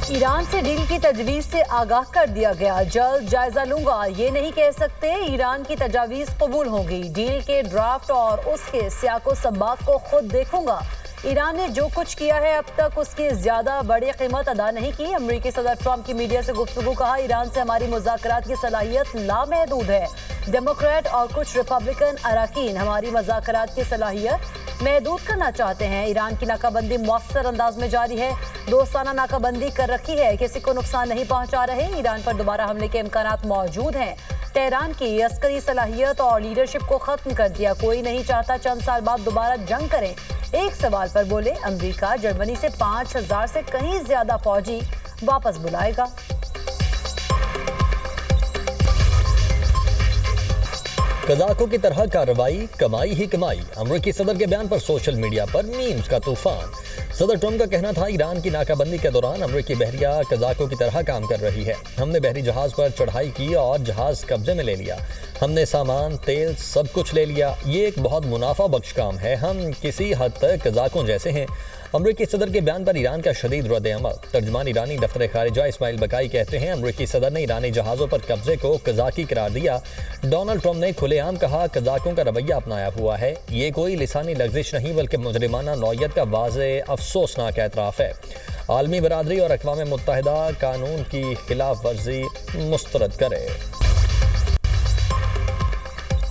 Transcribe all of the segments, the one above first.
Iran से deal की तजवीज़ से आगाह कर दिया गया, जल्द जायजा लूंगा, ये नहीं कह सकते ईरान की तजावीज़ कबूल होंगी। डील के ड्राफ्ट और उसके सियाको सबाक को खुद देखूंगा। ईरान ने जो कुछ किया है अब तक उसकी ज्यादा बड़ी कीमत अदा नहीं की। अमेरिकी सदर ट्रंप की मीडिया से गुफ्तगू, कहा ईरान से हमारी मुज़ाकरात की सलाहियत लामहदूद है। डेमोक्रेट और कुछ रिपब्लिकन अरकान हमारी मुज़ाकरात की सलाहियत महदूद करना चाहते हैं। ईरान की नाकाबंदी मौसर अंदाज में जारी है, दोस्ताना नाकाबंदी कर रखी है, किसी को नुकसान नहीं पहुंचा रहे। ईरान पर दोबारा हमले के इम्कानात मौजूद हैं। तेहरान की अस्करी सलाहियत और लीडरशिप को खत्म कर दिया, कोई नहीं चाहता चंद साल बाद दोबारा जंग करें। एक सवाल पर बोले, अमेरिका जर्मनी से 5000 से कहीं ज्यादा फौजी वापस बुलाएगा। कज़ाकों की तरह कार्रवाई, कमाई ही कमाई। अमेरिकी सदर के बयान पर सोशल मीडिया पर मीम्स का तूफान। सदर ट्रंप का कहना था, ईरान की नाकाबंदी के दौरान अमेरिकी बहरिया कज़ाकों की तरह काम कर रही है। हमने बहरी जहाज पर चढ़ाई की और जहाज कब्जे में ले लिया। हमने सामान, तेल, सब कुछ ले लिया। ये एक बहुत मुनाफा बख्श काम है। हम किसी हद तक कज़ाकों जैसे हैं। अमेरिकी सदर के बयान पर ईरान का शदीद रद्द-ए-अमल। तर्जुमान ईरानी दफ्तर खारिजा इस्माइल बकाई कहते हैं, अमेरिकी सदर ने ईरानी जहाज़ों पर कब्जे को कज़ाकी करार दिया। डोनाल्ड ट्रंप ने खुलेआम कहा, कज़ाकों का रवैया अपनाया हुआ है। ये कोई लिसानी लग़्ज़िश नहीं बल्कि मुजरिमाना नौयत का वाज़े अफसोसनाक एतराफ़ है। आलमी बरादरी और अक़वाम मुत्तहिदा कानून की खिलाफ वर्जी मुस्तरद करे।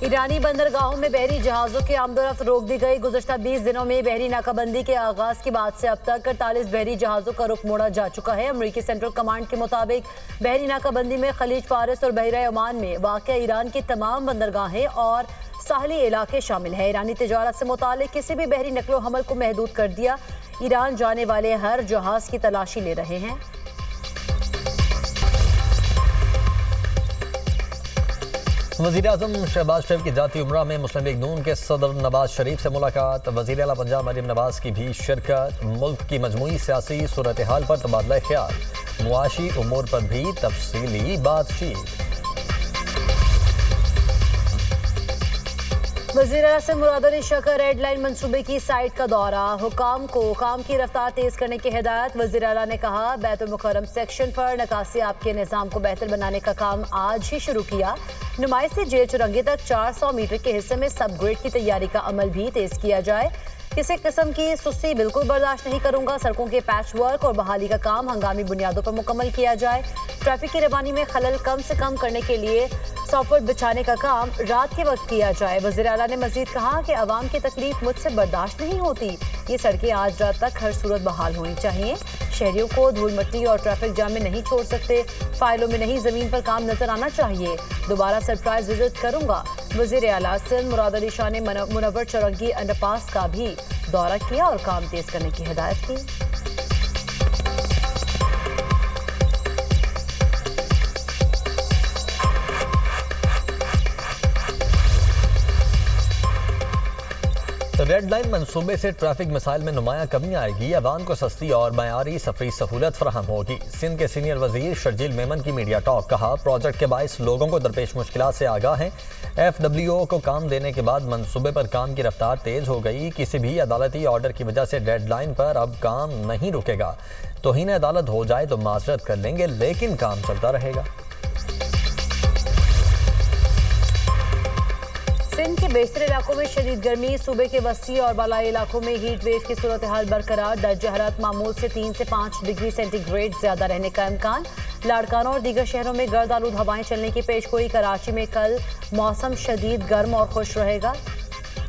ईरानी बंदरगाहों में बहरी जहाज़ों की आमदोरफ्त रोक दी गई। गुज़श्ता 20 दिनों में बहरी नाकाबंदी के आगाज़ के बाद से अब तक 48 बहरी जहाज़ों का रुख मोड़ा जा चुका है। अमेरिकी सेंट्रल कमांड के मुताबिक बहरी नाकाबंदी में खलीज फारिस और बहरा ओमान में वाक़ ईरान की तमाम बंदरगाहें और साहली इलाके शामिल हैं। ईरानी तिजारत से मुतालिक किसी भी बहरी नकलो हमल को महदूद कर दिया। ईरान जाने वाले हर जहाज़ की तलाशी ले रहे हैं। वज़ीर-ए-आज़म शहबाज शरीफ की जाती उम्रा में मुस्लिम लीग नून के सदर नवाज शरीफ से मुलाकात। वज़ीर आला पंजाब मरीम नवाज की भी शिरकत। मुल्क की मजमूई सियासी सूरत हाल पर तबादला ख्याल, मुआशी उमूर पर भी तफसीली बातचीत। वज़ीर आला से मुराद अली शाह का रेड लाइन मंसूबे की साइट का दौरा। हुकाम को काम की रफ्तार तेज करने की हिदायत। वज़ीर आला ने कहा, बैतुल मुकर्रम सेक्शन पर नकासी आपके निज़ाम को बेहतर बनाने का काम आज ही शुरू किया। नुमाइश से जेल चुरंगी तक 400 मीटर के हिस्से में सब ग्रेड की तैयारी का अमल भी तेज किया जाए। किसी किस्म की सुस्ती बिल्कुल बर्दाश्त नहीं करूंगा। सड़कों के पैच वर्क और बहाली का काम हंगामी बुनियादों पर मुकम्मल किया जाए। ट्रैफिक की रवानी में खलल कम से कम करने के लिए सॉफ्टवेयर बिछाने का काम रात के वक्त किया जाए। वज़ीर आला ने मजीद कहा कि अवाम की तकलीफ मुझसे बर्दाश्त नहीं होती। ये सड़कें आज रात तक हर सूरत बहाल होनी चाहिए। शहरियों को धूल मिट्टी और ट्रैफिक जाम में नहीं छोड़ सकते। फाइलों में नहीं, जमीन पर काम नजर आना चाहिए। दोबारा सरप्राइज विजिट करूंगा। वज़ीर आला सिंध मुराद अली शाह ने मुनव्वर चौरंगी अंडरपास का भी दौरा किया और काम तेज करने की हिदायत की। रेड लाइन मंसूबे से ट्रैफिक मिसाइल में नुमायां कमी आएगी। अवाम को सस्ती और मयारी सफरी सहूलत फराहम होगी। सिंध के सीनियर वजीर शर्जील मेमन की मीडिया टॉक, कहा, प्रोजेक्ट के बाइस लोगों को दरपेश मुश्किलात से आगाह हैं। FWO को काम देने के बाद मंसूबे पर काम की रफ्तार तेज हो गई। किसी भी अदालती ऑर्डर की वजह से रेड लाइन पर अब काम नहीं रुकेगा। तौहीन अदालत हो जाए तो माजरत कर लेंगे, लेकिन काम चलता रहेगा। सिंध के बेशतर इलाकों में शदीद गर्मी। सूबे के वसी और बालाई इलाकों में हीट वेव की सूरत हाल बरकरार। दर्जा हरारत मामूल से 3 से 5 डिग्री सेंटीग्रेड ज्यादा रहने का इम्कान। लाड़काना और दीगर शहरों में गर्द आलूद हवाएं चलने की पेशगोई। कराची में कल मौसम शदीद गर्म और खुश रहेगा।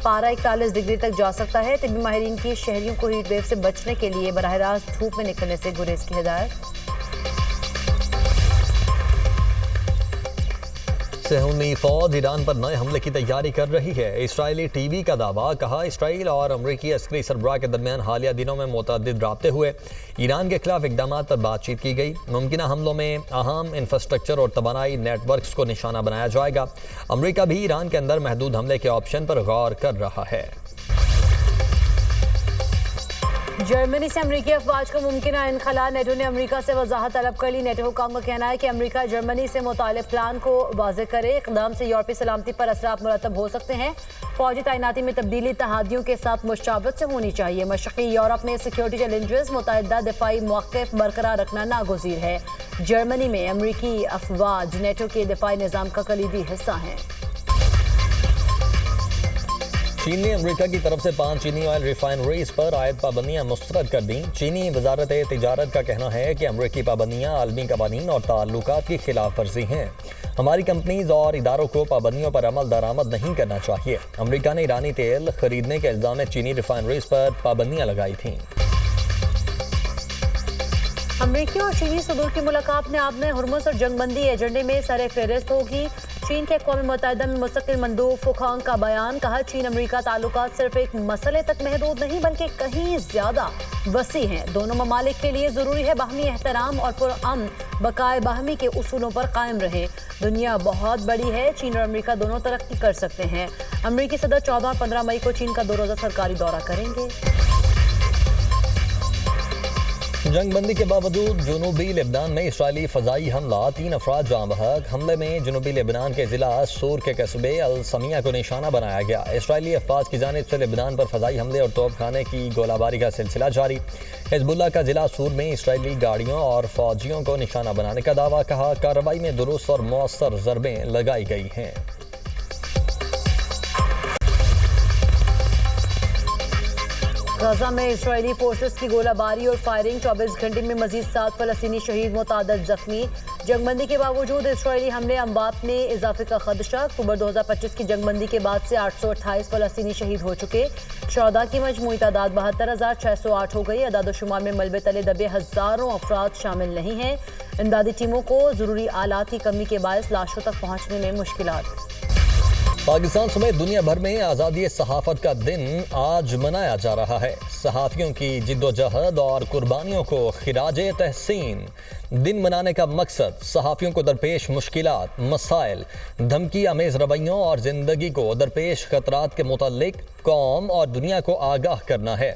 पारा 41 डिग्री तक जा सकता है। तिब्बी माहिरीन की शहरियों को हीट वेव से बचने के लिए बराह रास्त धूप में निकलने से गुरेज की हिदायत। सहूनी फौज ईरान पर नए हमले की तैयारी कर रही है। इसराइली टीवी का दावा, कहा, इसराइल और अमरीकी अस्करी सरबराह के दरमियान हालिया दिनों में मुतअद्दिद राब्ते हुए। ईरान के खिलाफ इकदाम पर बातचीत की गई। मुमकिन हमलों में अहम इंफ्रास्ट्रक्चर और तवानाई नेटवर्क्स को निशाना बनाया जाएगा। अमरीका भी ईरान के अंदर महदूद हमले के ऑप्शन पर गौर कर रहा है। जर्मनी से अमेरिकी अफवाज का मुमकिन इनखला, नेटो ने अमेरिका से वजाहत तलब कर ली। नेटो हुकाम का कहना है कि अमेरिका जर्मनी से मुतालिब प्लान को वाज़ेह करे। इक़दाम से यूरोपीय सलामती पर असरात मुरतब हो सकते हैं। फौजी तैनाती में तब्दीली इत्तेहादियों के साथ मुशावरत से होनी चाहिए। मशरक़ी यूरोप में सिक्योरिटी चैलेंजेस, मुतअद्दिदा दिफाई मौक़िफ़ बरकरार रखना नागुज़ीर है। जर्मनी में अमेरिकी अफवाज नेटो के दिफाई निज़ाम का कलीदी हिस्सा हैं। चीन ने अमेरिका की तरफ से 5 चीनी ऑयल रिफाइनरीज पर आयद पाबंदियां मुस्तरद कर दी। चीनी वजारत तिजारत का कहना है कि अमेरिकी पाबंदियां आलमी कवानीन और ताल्लुकात की खिलाफ वर्जी हैं। हमारी कंपनीज और इदारों को पाबंदियों पर अमल दरामद नहीं करना चाहिए। अमेरिका ने ईरानी तेल खरीदने के इल्जाम में चीनी रिफाइनरीज पर पाबंदियां लगाई थीं। अमेरिकी और चीनी सदूर की मुलाकात में आपने हुर्मुज़ और जंगबंदी एजेंडे में सर फहरिस्त होगी। चीन के अक़वाम मुत्तहिदा में मुस्तकिल मंदूब फुखांग का बयान, कहा चीन अमेरिका ताल्लुकात सिर्फ एक मसले तक महदूद नहीं बल्कि कहीं ज्यादा वसी हैं। दोनों ममालिक के लिए ज़रूरी है बाहमी एहतराम और पुरअमन बकाए बाहमी के उसूलों पर कायम रहे। दुनिया बहुत बड़ी है, चीन और अमेरिका दोनों तरक्की कर सकते हैं। अमेरिकी सदर 14 और 15 मई को चीन का 2 रोज़ा सरकारी दौरा करेंगे। जंगबंदी के बावजूद जनूबी लेबनान में इसराइली फ़ज़ाई हमला, 3 अफराद जाँ बहक। हमले में जनूबी लेबनान के ज़िला सूर के कस्बे अल समिया को निशाना बनाया गया। इसराइली अफवाज की जानिब से लेबनान पर फ़ज़ाई हमले और तोपखाने की गोलाबारी का सिलसिला जारी। हिज़्बुल्लाह का ज़िला सूर में इसराइली गाड़ियों और फ़ौजियों को निशाना बनाने का दावा, कहा कार्रवाई में दुरुस्त और मौसर ज़रबें लगाई गई हैं। गजा में इजरायली फोर्सेस की गोलाबारी और फायरिंग, 24 घंटे में मजीद 7 फलस्तीनी शहीद, मुतादद जख्मी। जंगबंदी के बावजूद इजरायली हमले अमवात में इजाफे का खदशा। अक्टूबर 2025 की जंगबंदी के बाद से 828 फलस्तीनी शहीद हो चुके। शहदा की मजमूई तादाद 72,608 हो गई। अदाद-ओ-शुमार में मलबे तले दबे हज़ारों अफराद शामिल नहीं हैं। इमदादी टीमों को ज़रूरी आलात की कमी के बायस लाशों तक पहुँचने में मुश्किलात। पाकिस्तान समेत दुनिया भर में आज़ादी सहाफ़त का दिन आज मनाया जा रहा है। सहाफ़ियों की जिद्दोजहद और कुर्बानियों को खिराजे तहसीन। दिन मनाने का मकसद सहाफ़ियों को दरपेश मुश्किलात, मसाइल, धमकी आमेज़ रवैयों और ज़िंदगी को दरपेश ख़तरात के मुताल्लिक कौम और दुनिया को आगाह करना है।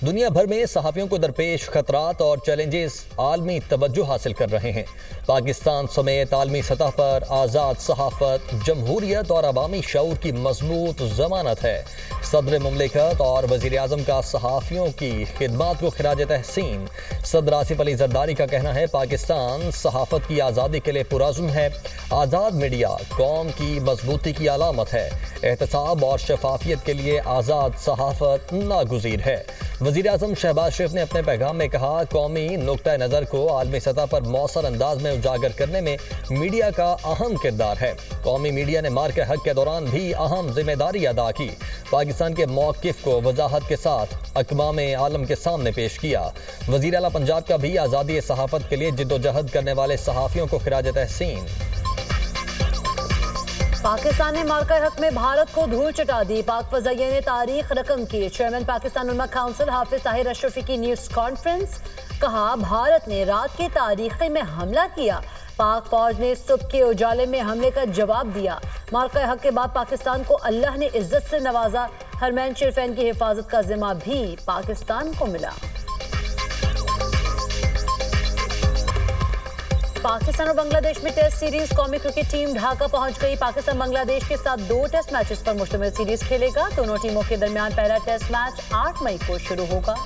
दुनिया भर में सहाफ़ियों को दरपेश खतरात और चैलेंजेस आलमी तवज्जो हासिल कर रहे हैं। पाकिस्तान समेत आलमी सतह पर आज़ाद सहाफ़त, जमहूरियत और अवामी शऊर की मजबूत ज़मानत है। सदर मुमलिकत और वज़ीर आज़म का सहाफ़ियों की खिदमात को खिराज तहसीन। सदर आसिफ अली ज़रदारी का कहना है, पाकिस्तान सहाफ़त की आज़ादी के लिए पुरअज़्म है। आज़ाद मीडिया कौम की मजबूती की अलामत है। एहतसाब और शफाफियत के लिए आज़ाद सहाफ़त नागुज़ीर है। वज़ीर आज़म शहबाज शरीफ ने अपने पैगाम में कहा, कौमी नुक्ता नज़र को आलमी सतह पर मौसर अंदाज में उजागर करने में मीडिया का अहम किरदार है। कौमी मीडिया ने मार के हक के दौरान भी अहम जिम्मेदारी अदा की। पाकिस्तान के मौक़िफ़ को वजाहत के साथ अक़वाम आलम के सामने पेश किया। वज़ीर आला पंजाब का भी आज़ादी सहाफ़त के लिए जिद्दोजहद करने वाले सहाफ़ियों को खिराज तहसीन। पाकिस्तान ने मार्का हक में भारत को धूल चटा दी। पाक फ़ज़ाइया ने तारीख रकम की। चेयरमैन पाकिस्तान उलमा काउंसिल हाफिज ताहिर अशरफी की न्यूज़ कॉन्फ्रेंस, कहा भारत ने रात की तारीख़ में हमला किया। पाक फौज ने सुबह के उजाले में हमले का जवाब दिया। मार्का हक के बाद पाकिस्तान को अल्लाह ने इज्जत से नवाजा। हरमैन शरीफैन की हिफाजत का जिम्मा भी पाकिस्तान को मिला। पाकिस्तान और बांग्लादेश में टेस्ट सीरीज, कौमी क्रिकेट टीम ढाका पहुंच गई। पाकिस्तान बांग्लादेश के साथ 2 टेस्ट मैचेस पर मुश्तमिल सीरीज खेलेगा। दोनों टीमों के दरमियान पहला टेस्ट मैच 8 मई को शुरू होगा।